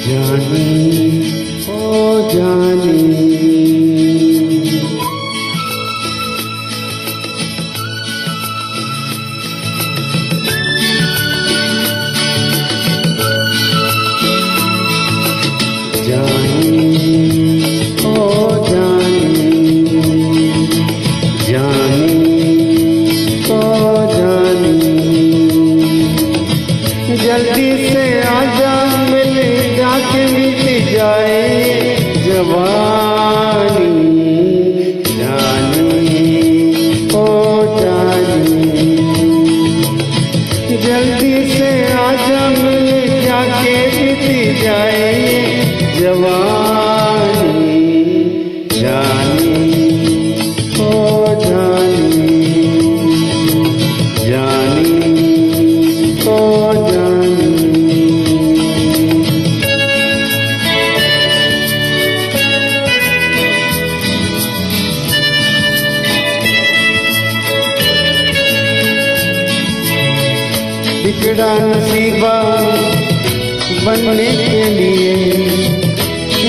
जानी ओ जानी, जानी ओ जानी, जानी ओ जानी, जल्दी से आजा मिल जाके मिट जाए जवानी। जानी ओ जानी, जल्दी से आजा मिल जाके मिट जाए जवानी। जानी ओ जानी, जानी ओ जानी। बिगड़ा नसीबा बनने के लिए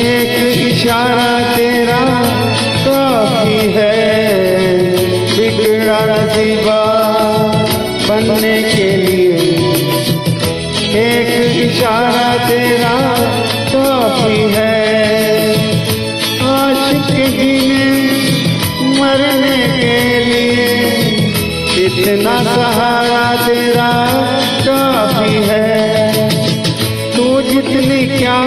एक इशारा तेरा काफी है। बिगड़ा नसीबा बनने के लिए एक इशारा तेरा काफी है। आशिक जीने मरने के लिए इतना सहारा तेरा काफी है। तू जितनी क्या